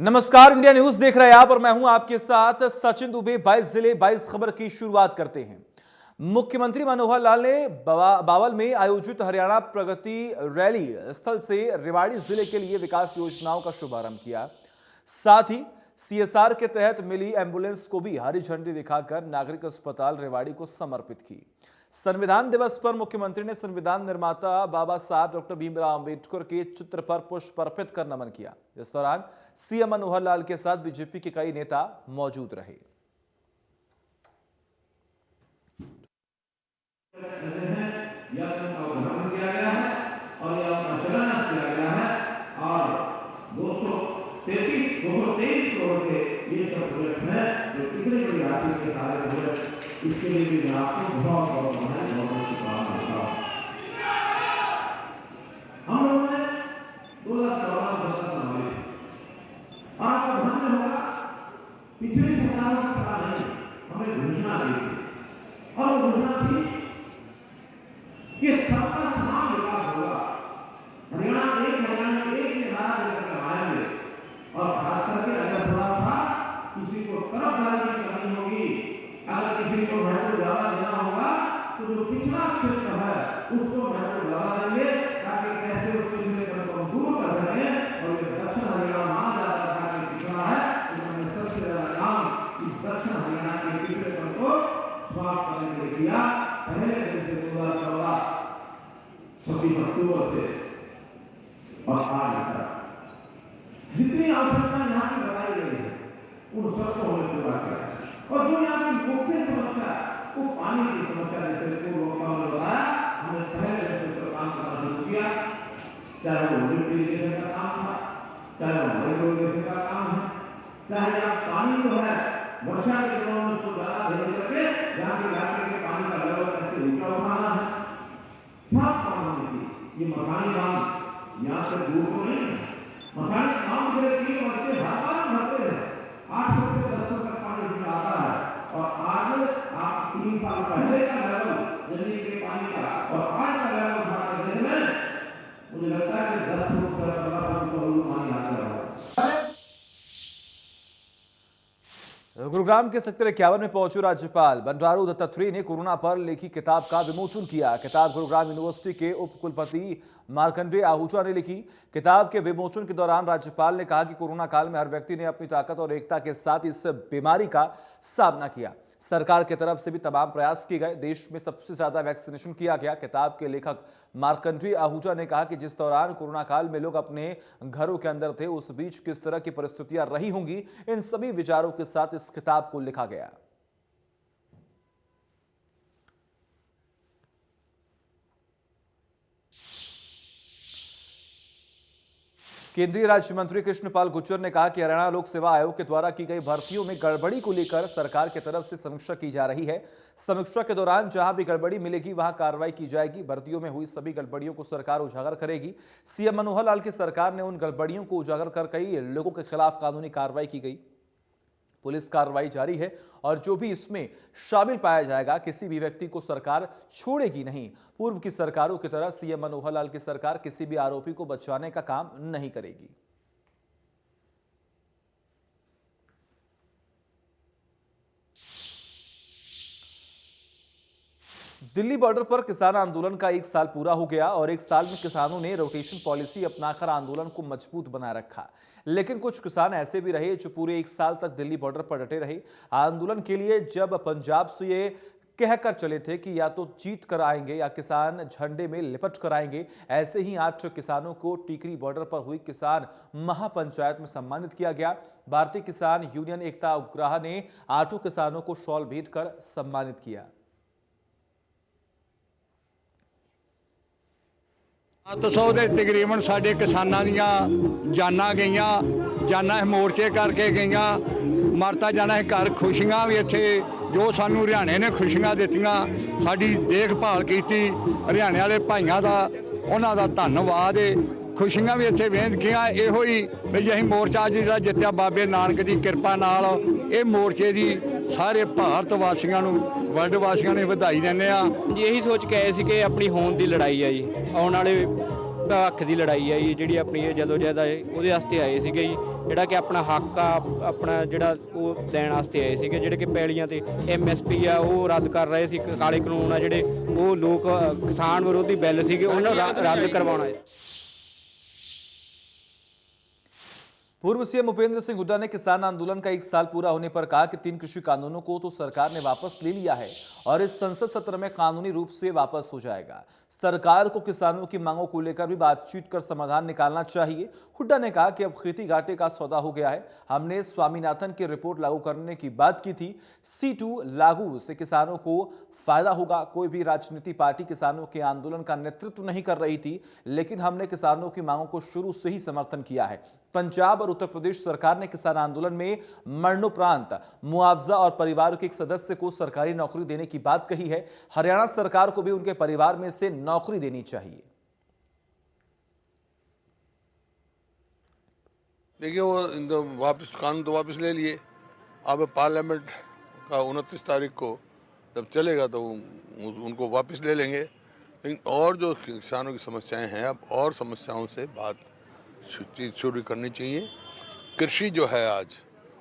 नमस्कार, India news देख रहे हैं आप और मैं हूं आपके साथ सचिन दुबे। 22 जिले 22 खबर की शुरुआत करते हैं। मुख्यमंत्री मनोहर लाल ने बावल में आयोजित हरियाणा प्रगति रैली स्थल से रेवाड़ी जिले के लिए विकास योजनाओं का शुभारंभ किया। साथ ही सीएसआर के तहत मिली एम्बुलेंस को भी हरी झंडी दिखाकर नागरिक अस्पताल रेवाड़ी को समर्पित की। संविधान दिवस पर मुख्यमंत्री ने संविधान निर्माता बाबा साहब डॉक्टर भीमराव अंबेडकर के चित्र पर पुष्प अर्पित कर नमन किया। इस दौरान सीएम मनोहर लाल के साथ बीजेपी के कई नेता मौजूद रहे। इसके लिए भी मैं आपको बहुत बहुत शुभकामनाएं देता हूं। हम लोगों ने 2014 में हमारी आपको ध्यान होगा, पिछली सरकारों की तरह नहीं, हमें घोषणा दी थी और वो घोषणा थी कि सबका समान विकास होगा। हरियाणा एक निगाह लेकर आएंगे और खास करके अगर थोड़ा सा किसी को तरफदारी करनी होगी, अगर किसी को महत्व ज्यादा देना होगा तो जो पिछड़ा क्षेत्र है उसको महत्व ज्यादा देंगे ताकि कैसे उस पिछड़े को दूर कर सकें। और ये दक्षिण हरियाणा माना जाता था कि पिछड़ा है, उन्होंने सबसे ज्यादा काम इस दक्षिण हरियाणा के पिछड़े को समाप्त करने के लिए किया। पहले दिन से 2014 26 अक्टूबर से और आज तक जितनी आवश्यकता यहाँ की बताई गई है उन सबको हमने पूरा किया। और जो यहाँ की मुख्य समस्या वो पानी की समस्या, जैसे पूर्व वक्ताओं ने बताया, हमने पहले से काम करना शुरू किया। चाहे वो ड्रिप इरिगेशन का काम था, चाहे वो हाइड्रो इरिगेशन का काम है, चाहे आप पानी जो है वर्षा के दिनों में उसको ज्यादा भेज करके यहाँ के इलाके के पानी का लेवल कैसे ऊंचा उठाना है, सब काम हमने किए। ये मसानी काम यहाँ से दूर तो नहीं है। मसानी काम के 3 वर्ष से हर भरते हैं, 8 फुट से 10 फुट तक पानी उसमें आता है। और आज आप 3 साल पहले का लेवल जमीन के पानी का और आज का लेवल उठा कर देखने में मुझे लगता है कि 10 फुट से 15 फुट का पानी आता है। गुरुग्राम के सेक्टर 51 में पहुंचे राज्यपाल बंडारू दत्तात्रेय ने कोरोना पर लिखी किताब का विमोचन किया। किताब गुरुग्राम यूनिवर्सिटी के उप कुलपति मार्कंडेय आहूजा ने लिखी। किताब के विमोचन के दौरान राज्यपाल ने कहा कि कोरोना काल में हर व्यक्ति ने अपनी ताकत और एकता के साथ इस बीमारी का सामना किया। सरकार की तरफ से भी तमाम प्रयास किए गए। देश में सबसे ज्यादा वैक्सीनेशन किया गया। किताब के लेखक मार्कंडेय आहूजा ने कहा कि जिस दौरान कोरोना काल में लोग अपने घरों के अंदर थे, उस बीच किस तरह की परिस्थितियां रही होंगी, इन सभी विचारों के साथ इस किताब को लिखा गया। केंद्रीय राज्य मंत्री कृष्णपाल गुर्जर ने कहा कि हरियाणा लोक सेवा आयोग के द्वारा की गई भर्तियों में गड़बड़ी को लेकर सरकार की तरफ से समीक्षा की जा रही है। समीक्षा के दौरान जहां भी गड़बड़ी मिलेगी वहां कार्रवाई की जाएगी। भर्तियों में हुई सभी गड़बड़ियों को सरकार उजागर करेगी। सीएम मनोहर लाल की सरकार ने उन गड़बड़ियों को उजागर कर कई लोगों के खिलाफ कानूनी कार्रवाई की गई। पुलिस कार्रवाई जारी है और जो भी इसमें शामिल पाया जाएगा, किसी भी व्यक्ति को सरकार छोड़ेगी नहीं। पूर्व की सरकारों की तरह सीएम मनोहर लाल की सरकार किसी भी आरोपी को बचाने का काम नहीं करेगी। दिल्ली बॉर्डर पर किसान आंदोलन का 1 साल पूरा हो गया और 1 साल में किसानों ने रोटेशन पॉलिसी अपनाकर आंदोलन को मजबूत बनाए रखा। लेकिन कुछ किसान ऐसे भी रहे जो पूरे 1 साल तक दिल्ली बॉर्डर पर डटे रहे। आंदोलन के लिए जब पंजाब से ये कहकर चले थे कि या तो जीत कर आएंगे या किसान झंडे में लिपट कर आएंगे। ऐसे ही 8 किसानों को टीकरी बॉर्डर पर हुई किसान महापंचायत में सम्मानित किया गया। भारतीय किसान यूनियन एकता उपग्रह ने 8 किसानों को शॉल भेंट कर सम्मानित किया। तो 100 ਦੇ ਤਕਰੀਬਨ ਸਾਡੇ ਕਿਸਾਨਾਂ ਦੀਆਂ ਜਾਨਾਂ ਗਈਆਂ, ਜਾਨਾਂ ਮੋਰਚੇ ਕਰਕੇ ਗਈਆਂ, ਮਰਤਾ ਜਾਣਾ ਹੈ ਘਰ। ਖੁਸ਼ੀਆਂ ਵੀ ਇੱਥੇ ਜੋ ਸਾਨੂੰ ਹਰਿਆਣੇ ਨੇ ਖੁਸ਼ੀਆਂ ਦਿੱਤੀਆਂ, ਸਾਡੀ ਦੇਖਭਾਲ ਕੀਤੀ, ਹਰਿਆਣੇ ਵਾਲੇ ਭਾਈਆਂ ਦਾ ਉਹਨਾਂ ਦਾ ਧੰਨਵਾਦ ਹੈ। ਖੁਸ਼ੀਆਂ ਵੀ ਇੱਥੇ ਵੇਂਦ ਕੀਆਂ। ਇਹੋ ਹੀ ਵੀ ਅਸੀਂ ਮੋਰਚਾ ਜਿਹੜਾ ਜਿੱਤਿਆ ਬਾਬੇ ਨਾਨਕ ਦੀ ਕਿਰਪਾ ਨਾਲ, ਇਹ ਮੋਰਚੇ ਦੀ ਸਾਰੇ ਭਾਰਤ ਵਾਸੀਆਂ ਨੂੰ, ਵਰਲਡ ਵਾਸੀਆਂ ਨੂੰ ਵਧਾਈ ਦਿੰਦੇ ਆ। ਜੀ ਇਹੀ ਸੋਚ ਕੇ ਆਏ ਸੀ ਕਿ ਆਪਣੀ ਹੋਂਦ ਦੀ ਲੜਾਈ ਆ ਜੀ। ਆਉਣ ਵਾਲੇ ਭਵਿੱਖ ਦੀ ਲੜਾਈ ਹੈ ਜੀ, ਜਿਹੜੀ ਆਪਣੀ ਇਹ ਜਦੋਜਹਿਦ ਹੈ ਉਹਦੇ ਵਾਸਤੇ ਆਏ ਸੀਗੇ ਜੀ। ਜਿਹੜਾ ਕਿ ਆਪਣਾ ਹੱਕ ਆ, ਆਪਣਾ ਜਿਹੜਾ ਉਹ ਲੈਣ ਵਾਸਤੇ ਆਏ ਸੀਗੇ। ਜਿਹੜੇ ਕਿ ਪੈਲੀਆਂ ਤੇ MSP ਆ ਉਹ ਰੱਦ ਕਰ ਰਹੇ ਸੀ, ਕਾਲੇ ਕਾਨੂੰਨ ਆ ਜਿਹੜੇ ਉਹ ਲੋਕ ਕਿਸਾਨ ਵਿਰੋਧੀ ਬਿੱਲ ਸੀਗੇ ਉਹਨਾਂ ਨੂੰ ਰੱਦ ਕਰਵਾਉਣਾ ਹੈ। पूर्व सीएम भूपेंद्र सिंह हुड्डा ने किसान आंदोलन का 1 साल पूरा होने पर कहा कि 3 कृषि कानूनों को तो सरकार ने वापस ले लिया है और इस संसद सत्र में कानूनी रूप से वापस हो जाएगा। सरकार को किसानों की मांगों को लेकर भी बातचीत कर समाधान निकालना चाहिए। हुड्डा ने कहा कि अब खेती घाटे का सौदा हो गया है। हमने स्वामीनाथन की रिपोर्ट लागू करने की बात की थी। C2 लागू से किसानों को फायदा होगा। कोई भी राजनीतिक पार्टी किसानों के आंदोलन का नेतृत्व नहीं कर रही थी, लेकिन हमने किसानों की मांगों को शुरू से ही समर्थन किया है। पंजाब और उत्तर प्रदेश सरकार ने किसान आंदोलन में मरणोपरांत मुआवजा और परिवार के एक सदस्य को सरकारी नौकरी देने की बात कही है। हरियाणा सरकार को भी उनके परिवार में से नौकरी देनी चाहिए। देखिए, वो वापस कानून तो वापस ले लिए। अब पार्लियामेंट का 29 तारीख को जब चलेगा तो उनको वापस ले लेंगे। लेकिन और जो किसानों की समस्याएं हैं, अब और समस्याओं से बात चीज शुरू करनी चाहिए। कृषि जो है आज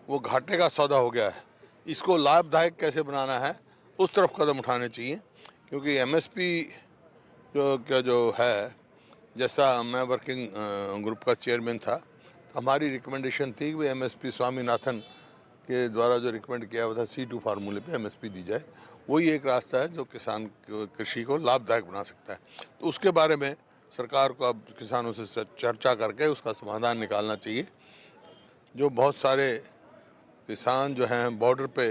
वो घाटे का सौदा हो गया है। इसको लाभदायक कैसे बनाना है उस तरफ कदम उठाने चाहिए, क्योंकि MSP जो है, जैसा मैं वर्किंग ग्रुप का चेयरमैन था, हमारी रिकमेंडेशन थी कि MSP स्वामीनाथन के द्वारा जो रिकमेंड किया हुआ था C2 फार्मूले पे MSP दी जाए। वही एक रास्ता है जो किसान कृषि को लाभदायक बना सकता है। तो उसके बारे में सरकार को अब किसानों से चर्चा करके उसका समाधान निकालना चाहिए। जो बहुत सारे किसान जो हैं बॉर्डर पे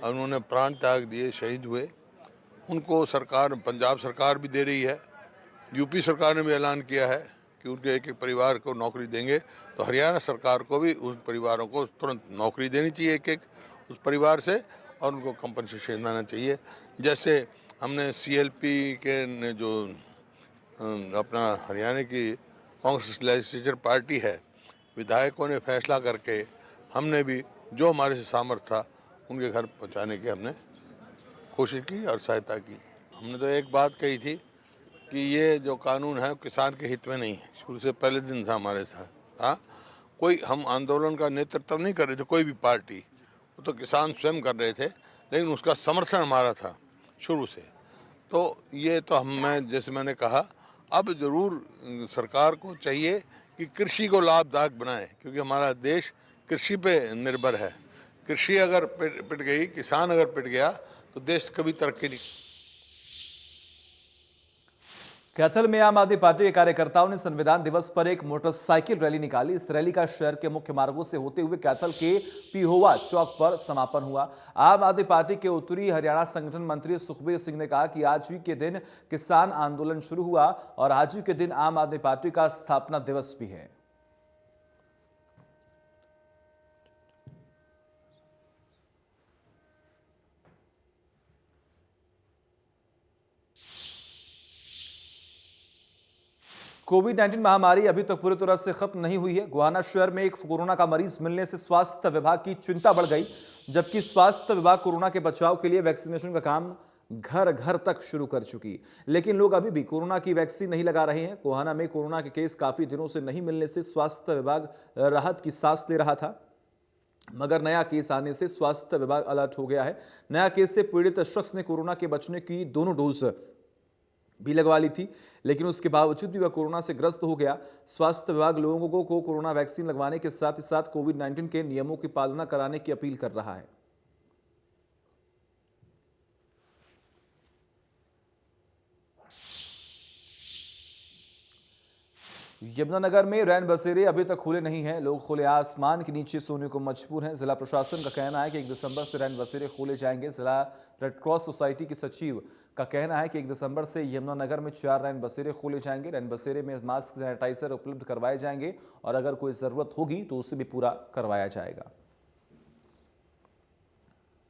उन्होंने प्राण त्याग दिए, शहीद हुए, उनको सरकार, पंजाब सरकार भी दे रही है। UP सरकार ने भी ऐलान किया है कि उनके एक एक परिवार को नौकरी देंगे। तो हरियाणा सरकार को भी उस परिवारों को तुरंत नौकरी देनी चाहिए, एक एक उस परिवार से, और उनको कंपनसेशन देना चाहिए। जैसे हमने CLP के ने जो अपना हरियाणा की कांग्रेस लेजिस्लेचर पार्टी है, विधायकों ने फैसला करके हमने भी जो हमारे से सामर्थ्य था उनके घर पहुंचाने की हमने कोशिश की और सहायता की। हमने तो एक बात कही थी कि ये जो कानून है किसान के हित में नहीं है। शुरू से पहले दिन था हमारे साथ। हाँ, कोई हम आंदोलन का नेतृत्व नहीं कर रहे थे, कोई भी पार्टी, वो तो किसान स्वयं कर रहे थे, लेकिन उसका समर्थन हमारा था शुरू से। तो ये तो मैं जैसे मैंने कहा, अब जरूर सरकार को चाहिए कि कृषि को लाभदायक बनाए, क्योंकि हमारा देश कृषि पे निर्भर है। कृषि अगर पिट गई, किसान अगर पिट गया, तो देश कभी तरक्की नहीं। कैथल में आम आदमी पार्टी के कार्यकर्ताओं ने संविधान दिवस पर एक मोटरसाइकिल रैली निकाली। इस रैली का शहर के मुख्य मार्गों से होते हुए कैथल के पिहोवा चौक पर समापन हुआ। आम आदमी पार्टी के उत्तरी हरियाणा संगठन मंत्री सुखबीर सिंह ने कहा कि आज ही के दिन किसान आंदोलन शुरू हुआ और आज ही के दिन आम आदमी पार्टी का स्थापना दिवस भी है। कोविड-19 महामारी अभी तक पूरी तरह से खत्म नहीं हुई है। गोहाना शहर में एक कोरोना का मरीज मिलने से स्वास्थ्य विभाग की चिंता बढ़ गई, जबकि स्वास्थ्य विभाग कोरोना के बचाव के लिए वैक्सीनेशन का काम घर घर तक शुरू कर चुकी, लेकिन लोग अभी भी कोरोना की वैक्सीन नहीं लगा रहे हैं। गोहाना में कोरोना के केस काफी दिनों से नहीं मिलने से स्वास्थ्य विभाग राहत की सांस ले रहा था, मगर नया केस आने से स्वास्थ्य विभाग अलर्ट हो गया है। नया केस से पीड़ित शख्स ने कोरोना के बचने की दोनों डोज भी लगवा ली थी, लेकिन उसके बावजूद भी वह कोरोना से ग्रस्त हो गया। स्वास्थ्य विभाग लोगों को कोरोना वैक्सीन लगवाने के साथ ही साथ कोविड-19 के नियमों की पालना कराने की अपील कर रहा है। यमुनानगर में रैन बसेरे अभी तक खुले नहीं हैं। लोग खुले आसमान के नीचे सोने को मजबूर हैं। जिला प्रशासन का कहना है कि 1 दिसंबर से रैन बसेरे खोले जाएंगे। जिला रेड क्रॉस सोसाइटी की सचिव का कहना है कि 1 दिसंबर से यमुनानगर में 4 रैन बसेरे खोले जाएंगे। रैन बसेरे में मास्क, सैनिटाइजर उपलब्ध करवाए जाएंगे और अगर कोई जरूरत होगी तो उसे भी पूरा करवाया जाएगा।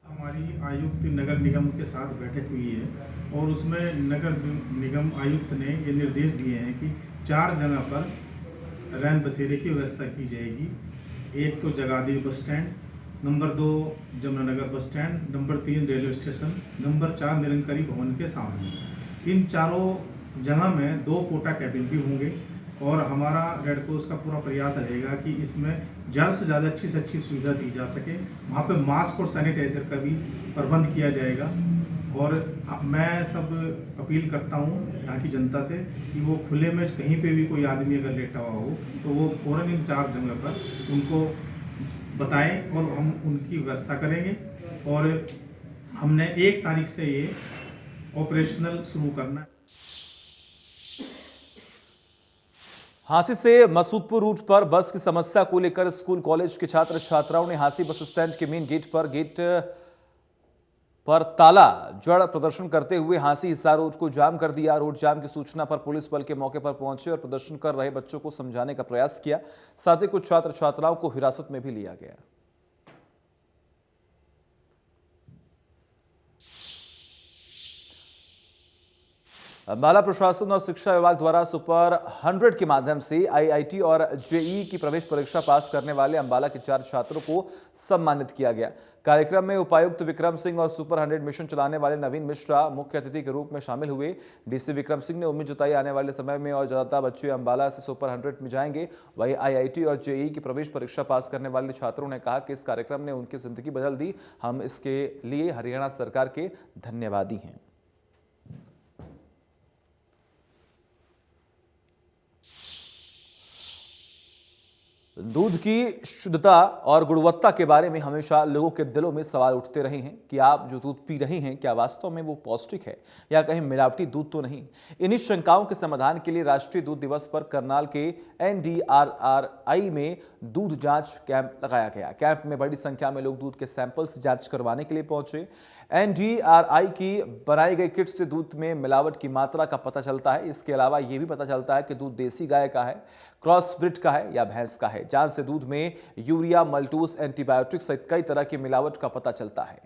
हमारी आयुक्त नगर निगम के साथ बैठक हुई है और उसमें नगर निगम आयुक्त ने ये निर्देश दिए हैं कि 4 जगह पर रैन बसेरे की व्यवस्था की जाएगी। एक तो जगाधरी बस stand, number 2 Jamunanagar bus stand, number 3 railway station, number 4 Nirankari Bhawan के सामने। इन चारों जगह में 2 कोटा कैबिन भी होंगे और हमारा रेड क्रॉस का पूरा प्रयास रहेगा कि इसमें ज़्यादा से ज़्यादा अच्छी से अच्छी सुविधा दी जा सके। वहाँ पे मास्क और सैनिटाइजर का भी प्रबंध किया जाएगा। और मैं सब अपील करता हूँ यहाँ की जनता से कि वो खुले में कहीं पे भी कोई आदमी अगर लेटा हुआ हो तो वो फ़ौरन इन 4 जगह पर उनको बताएं और हम उनकी व्यवस्था करेंगे। और हमने 1 तारीख से ये ऑपरेशनल शुरू करना है। हांसी से मसूदपुर रूट पर बस की समस्या को लेकर स्कूल कॉलेज के छात्र छात्राओं ने हांसी बस स्टैंड के मेन गेट पर ताला जड़ प्रदर्शन करते हुए हांसी हिसार रोड को जाम कर दिया। रोड जाम की सूचना पर पुलिस बल के मौके पर पहुंचे और प्रदर्शन कर रहे बच्चों को समझाने का प्रयास किया। साथ ही कुछ छात्र छात्राओं को हिरासत में भी लिया गया। अंबाला प्रशासन और शिक्षा विभाग द्वारा सुपर 100 के माध्यम से आईआईटी और जेईई की प्रवेश परीक्षा पास करने वाले अंबाला के 4 छात्रों को सम्मानित किया गया। कार्यक्रम में उपायुक्त विक्रम सिंह और सुपर 100 मिशन चलाने वाले नवीन मिश्रा मुख्य अतिथि के रूप में शामिल हुए। डीसी विक्रम सिंह ने उम्मीद जताई आने वाले समय में और ज्यादा बच्चे अंबाला से सुपर 100 में जाएंगे। वहीं आईआईटी और जेईई की प्रवेश परीक्षा पास करने वाले छात्रों ने कहा कि इस कार्यक्रम ने उनकी जिंदगी बदल दी। हम इसके लिए हरियाणा सरकार के धन्यवादी हैं। दूध की शुद्धता और गुणवत्ता के बारे में हमेशा लोगों के दिलों में सवाल उठते रहे हैं कि आप जो दूध पी रहे हैं क्या वास्तव में वो पौष्टिक है या कहीं मिलावटी दूध तो नहीं। इन्हीं शंकाओं के समाधान के लिए राष्ट्रीय दूध दिवस पर करनाल के NDRRI में दूध जांच कैंप लगाया गया। कैंप में बड़ी संख्या में लोग दूध के सैंपल्स जांच करवाने के लिए पहुंचे। NDRRI की बनाई गई किट से दूध में मिलावट की मात्रा का पता चलता है। इसके अलावा ये भी पता चलता है कि दूध देसी गाय का है, क्रॉस ब्रीड का है या भैंस का है। जांच से दूध में यूरिया, मल्टोस, एंटीबायोटिक सहित कई तरह की मिलावट का पता चलता है।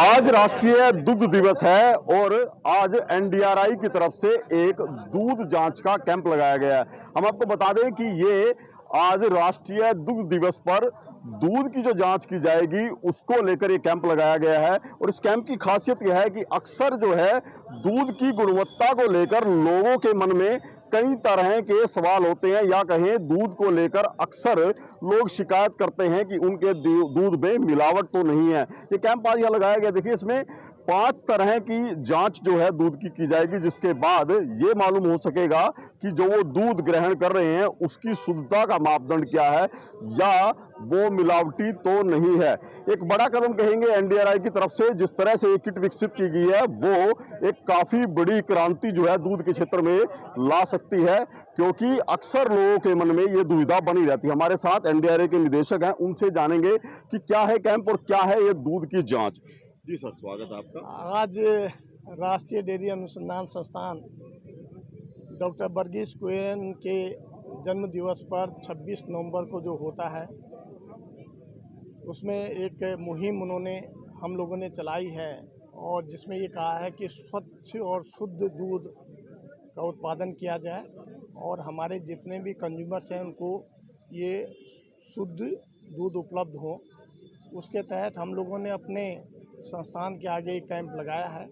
आज राष्ट्रीय दुग्ध दिवस है और आज NDRI की तरफ से एक दूध जांच का कैंप लगाया गया है। हम आपको बता दें कि ये आज राष्ट्रीय दुग्ध दिवस पर दूध की जो जांच की जाएगी उसको लेकर ये कैंप लगाया गया है। और इस कैंप की खासियत यह है कि अक्सर जो है दूध की गुणवत्ता को लेकर लोगों के मन में कई तरह के सवाल होते हैं या कहें दूध को लेकर अक्सर लोग शिकायत करते हैं कि उनके दूध में मिलावट तो नहीं है। ये कैंप आज यहाँ लगाया गया। देखिए इसमें 5 तरह की जांच जो है दूध की जाएगी, जिसके बाद ये मालूम हो सकेगा कि जो वो दूध ग्रहण कर रहे हैं उसकी शुद्धता का मापदंड क्या है या वो मिलावटी तो नहीं है। एक बड़ा कदम कहेंगे NDRI की तरफ से जिस तरह से ये किट विकसित की गई है वो एक काफी बड़ी क्रांति जो है दूध के क्षेत्र में ला सकती है, क्योंकि अक्सर लोगों के मन में ये दुविधा बनी रहती है। हमारे साथ NDRI के निदेशक हैं, उनसे जानेंगे कि क्या है कैंप और क्या है ये दूध की जांच। जी सर, स्वागत है आपका। आज राष्ट्रीय डेयरी अनुसंधान संस्थान डॉक्टर वर्गीस कुरियन के जन्म दिवस पर 26 नवंबर को जो होता है उसमें एक मुहिम उन्होंने हम लोगों ने चलाई है और जिसमें ये कहा है कि स्वच्छ और शुद्ध दूध का उत्पादन किया जाए और हमारे जितने भी कंज्यूमर्स हैं उनको ये शुद्ध दूध उपलब्ध हो। उसके तहत हम लोगों ने अपने संस्थान के आगे एक कैंप लगाया है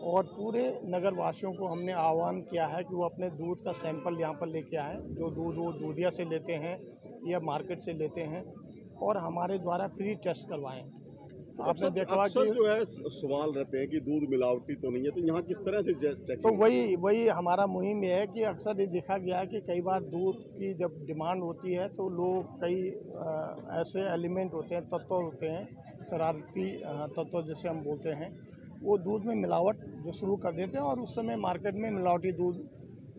और पूरे नगर वासियों को हमने आह्वान किया है कि वो अपने दूध का सैंपल यहाँ पर लेके आएँ। जो दूध वो दूधिया से लेते हैं या मार्केट से लेते हैं और हमारे द्वारा फ्री टेस्ट करवाएं। आपने देखा कि जो है सवाल रहते हैं कि दूध मिलावटी तो नहीं है, तो यहाँ किस तरह से चेक? तो वही हमारा मुहिम ये है कि अक्सर ये देखा गया है कि कई बार दूध की जब डिमांड होती है तो लोग कई ऐसे एलिमेंट होते हैं, तत्व होते हैं, शरारती तत्व जैसे हम बोलते हैं, वो दूध में मिलावट जो शुरू कर देते हैं और उस समय मार्केट में मिलावटी दूध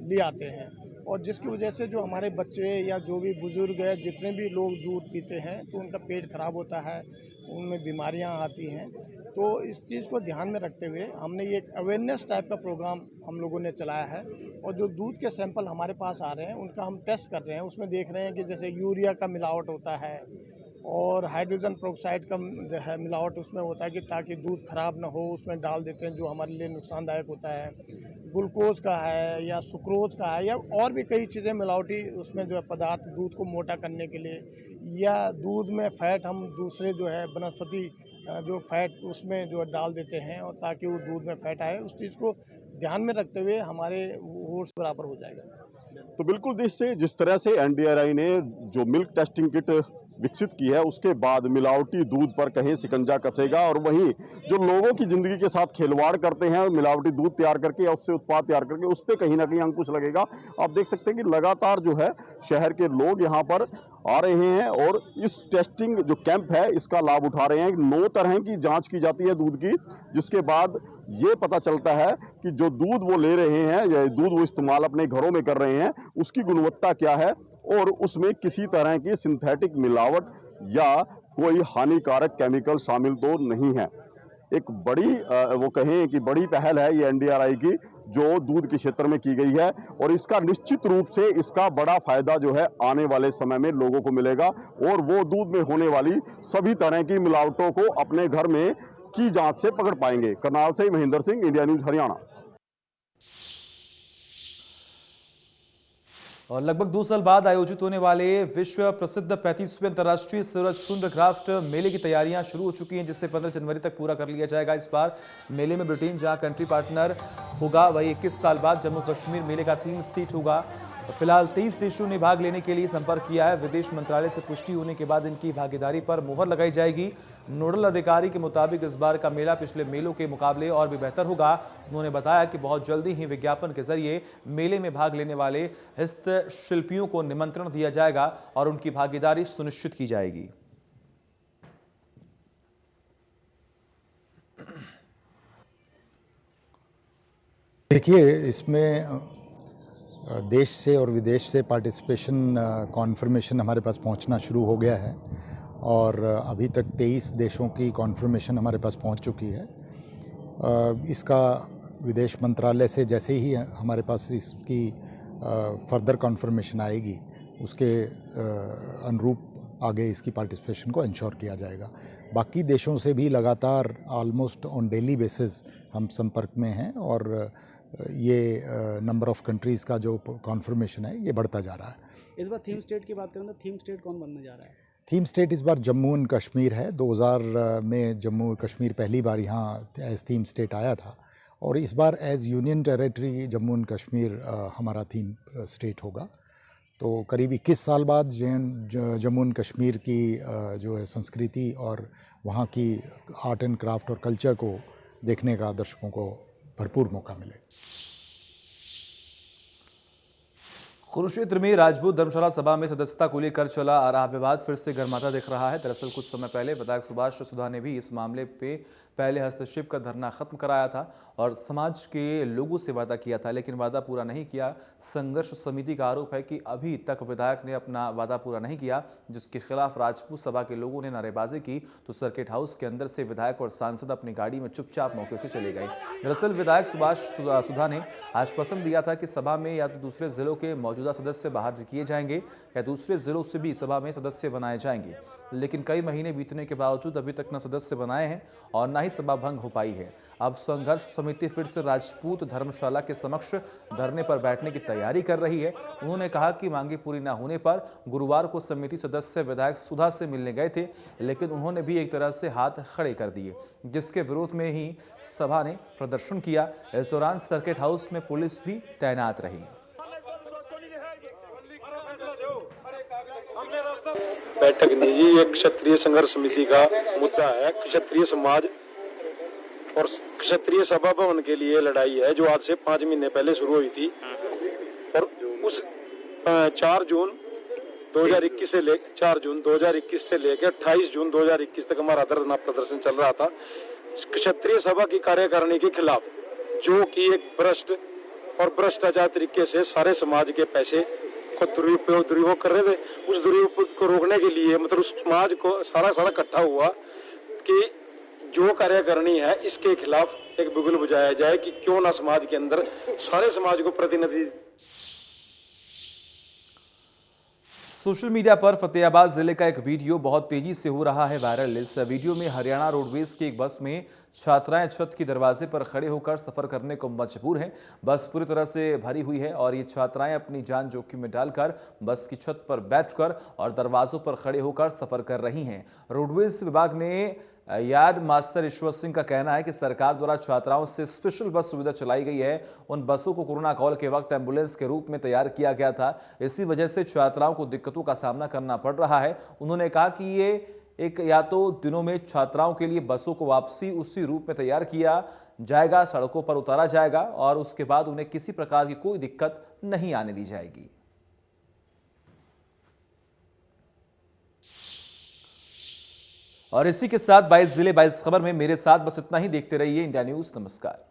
ले आते हैं और जिसकी वजह से जो हमारे बच्चे या जो भी बुजुर्ग है, जितने भी लोग दूध पीते हैं तो उनका पेट खराब होता है, उनमें बीमारियां आती हैं। तो इस चीज़ को ध्यान में रखते हुए हमने ये एक अवेयरनेस टाइप का प्रोग्राम हम लोगों ने चलाया है और जो दूध के सैंपल हमारे पास आ रहे हैं उनका हम टेस्ट कर रहे हैं। उसमें देख रहे हैं कि जैसे यूरिया का मिलावट होता है और हाइड्रोजन पेरोक्साइड का जो है मिलावट उसमें होता है कि ताकि दूध खराब ना हो, उसमें डाल देते हैं जो हमारे लिए नुकसानदायक होता है। ग्लूकोज का है या सुक्रोज का है या और भी कई चीज़ें मिलावटी उसमें जो है पदार्थ दूध को मोटा करने के लिए, या दूध में फैट हम दूसरे जो है वनस्पति जो फैट उसमें जो डाल देते हैं, और ताकि वो दूध में फैट आए, उस चीज़ को ध्यान में रखते हुए हमारे वोट्स बराबर हो जाएगा। तो बिल्कुल जिस तरह से एनडीआरआई ने जो मिल्क टेस्टिंग किट विकसित की है, उसके बाद मिलावटी दूध पर कहीं शिकंजा कसेगा, और वहीं जो लोगों की जिंदगी के साथ खिलवाड़ करते हैं और मिलावटी दूध तैयार करके या उससे उत्पाद तैयार करके, उस पर कहीं ना कहीं अंकुश लगेगा। आप देख सकते हैं कि लगातार जो है शहर के लोग यहाँ पर आ रहे हैं और इस टेस्टिंग जो कैंप है इसका लाभ उठा रहे हैं। 9 तरह की जांच की जाती है दूध की, जिसके बाद ये पता चलता है कि जो दूध वो ले रहे हैं या दूध वो इस्तेमाल अपने घरों में कर रहे हैं, उसकी गुणवत्ता क्या है और उसमें किसी तरह की सिंथेटिक मिलावट या कोई हानिकारक केमिकल शामिल तो नहीं है। एक बड़ी वो कहें कि बड़ी पहल है ये एनडीआरआई की, जो दूध के क्षेत्र में की गई है, और इसका निश्चित रूप से इसका बड़ा फायदा जो है आने वाले समय में लोगों को मिलेगा, और वो दूध में होने वाली सभी तरह की मिलावटों को अपने घर में की जांच से पकड़ पाएंगे। करनाल से महेंद्र सिंह, इंडिया न्यूज हरियाणा। और लगभग 2 साल बाद आयोजित होने वाले विश्व प्रसिद्ध 35वें अंतर्राष्ट्रीय सूरज कुंड क्राफ्ट मेले की तैयारियां शुरू हो चुकी हैं, जिसे 15 जनवरी तक पूरा कर लिया जाएगा। इस बार मेले में ब्रिटेन जहां कंट्री पार्टनर होगा, वही 21 साल बाद जम्मू कश्मीर मेले का थीम स्टेट होगा। फिलहाल 23 देशों ने भाग लेने के लिए संपर्क किया है। विदेश मंत्रालय से पुष्टि होने के बाद इनकी भागीदारी पर मुहर लगाई जाएगी। नोडल अधिकारी के मुताबिक इस बार का मेला पिछले मेलों के मुकाबले और भी बेहतर होगा। उन्होंने बताया कि बहुत जल्दी ही विज्ञापन के जरिए मेले में भाग लेने वाले हस्तशिल्पियों को निमंत्रण दिया जाएगा और उनकी भागीदारी सुनिश्चित की जाएगी। देखिए, इसमें देश से और विदेश से पार्टिसिपेशन कॉन्फर्मेशन हमारे पास पहुंचना शुरू हो गया है, और अभी तक 23 देशों की कॉन्फर्मेशन हमारे पास पहुंच चुकी है। इसका विदेश मंत्रालय से जैसे ही हमारे पास इसकी फर्दर कॉन्फर्मेशन आएगी, उसके अनुरूप आगे इसकी पार्टिसिपेशन को इंश्योर किया जाएगा। बाकी देशों से भी लगातार ऑलमोस्ट ऑन डेली बेसिस हम संपर्क में हैं, और ये नंबर ऑफ कंट्रीज़ का जो कॉन्फर्मेशन है ये बढ़ता जा रहा है। इस बार थीम स्टेट की बात करें तो थीम स्टेट कौन बनने जा रहा है? थीम स्टेट इस बार जम्मू एंड कश्मीर है। 2000 में जम्मू कश्मीर पहली बार यहाँ एज थीम स्टेट आया था, और इस बार as union territory Jammu and Kashmir हमारा थीम स्टेट होगा। तो करीब 21 साल बाद जम्मू एंड कश्मीर की जो है संस्कृति और वहाँ की आर्ट एंड क्राफ्ट और कल्चर को देखने का दर्शकों को भरपूर मौका मिले। कुरुक्षेत्र में राजपूत धर्मशाला सभा में सदस्यता को लेकर चला आ रहा विवाद फिर से गर्माता दिख रहा है। दरअसल कुछ समय पहले विधायक सुभाष सुधा ने भी इस मामले पे पहले हस्तक्षेप का धरना खत्म कराया था और समाज के लोगों से वादा किया था, लेकिन वादा पूरा नहीं किया। संघर्ष समिति का आरोप है कि अभी तक विधायक ने अपना वादा पूरा नहीं किया, जिसके खिलाफ राजपूत सभा के लोगों ने नारेबाजी की तो सर्किट हाउस के अंदर से विधायक और सांसद अपनी गाड़ी में चुपचाप मौके से चले गए। दरअसल विधायक सुभाष सुधा ने आश्वासन दिया था कि सभा में या तो दूसरे जिलों के मौजूदा सदस्य बाहर किए जाएंगे या दूसरे जिलों से भी सभा में सदस्य बनाए जाएंगे, लेकिन कई महीने बीतने के बावजूद अभी तक न सदस्य बनाए हैं और न ही सभा भंग हो पाई है। अब संघर्ष समिति फिर से राजपूत धर्मशाला के समक्ष धरने पर बैठने की तैयारी कर रही है। उन्होंने कहा कि मांगे पूरी न होने पर गुरुवार को समिति सदस्य विधायक सुधा से मिलने गए थे, लेकिन उन्होंने भी एक तरह से हाथ खड़े कर दिए, जिसके विरोध में ही सभा ने प्रदर्शन किया। इस दौरान सर्किट हाउस में पुलिस भी तैनात रही। बैठक नहीं जी, एक क्षत्रिय संघर्ष समिति का मुद्दा है। क्षत्रिय समाज और क्षत्रिय सभा भवन के लिए लड़ाई है, जो आज से 5 महीने पहले शुरू हुई थी, और उस 4 जून 2021 से लेकर 4 जून 2021 से लेकर 28 जून 2021 तक हमारा धरना प्रदर्शन चल रहा था क्षत्रिय सभा की कार्यकारिणी के खिलाफ, जो कि एक भ्रष्ट और भ्रष्टाचार तरीके से सारे समाज के पैसे को दुरुपयोग कर रहे थे। उस दुरुपयोग को रोकने के लिए मतलब उस समाज को सारा इकट्ठा हुआ कि जो कार्यकारिणी है इसके खिलाफ एक बिगुल बुझाया जाए कि क्यों ना समाज के अंदर सारे समाज को प्रतिनिधि। सोशल मीडिया पर फतेहाबाद जिले का एक वीडियो बहुत तेजी से हो रहा है वायरल। इस वीडियो में हरियाणा रोडवेज की एक बस में छात्राएं छत के दरवाजे पर खड़े होकर सफर करने को मजबूर हैं। बस पूरी तरह से भरी हुई है और ये छात्राएं अपनी जान जोखिम में डालकर बस की छत पर बैठकर और दरवाजों पर खड़े होकर सफर कर रही हैं। रोडवेज विभाग ने याद मास्टर ईश्वर सिंह का कहना है कि सरकार द्वारा छात्राओं से स्पेशल बस सुविधा चलाई गई है। उन बसों को कोरोना काल के वक्त एम्बुलेंस के रूप में तैयार किया गया था। इसी वजह से छात्राओं को दिक्कतों का सामना करना पड़ रहा है। उन्होंने कहा कि ये एक या तो दिनों में छात्राओं के लिए बसों को वापसी उसी रूप में तैयार किया जाएगा, सड़कों पर उतारा जाएगा और उसके बाद उन्हें किसी प्रकार की कोई दिक्कत नहीं आने दी जाएगी। और इसी के साथ 22 जिले 22 खबर में मेरे साथ बस इतना ही। देखते रहिए इंडिया न्यूज। नमस्कार।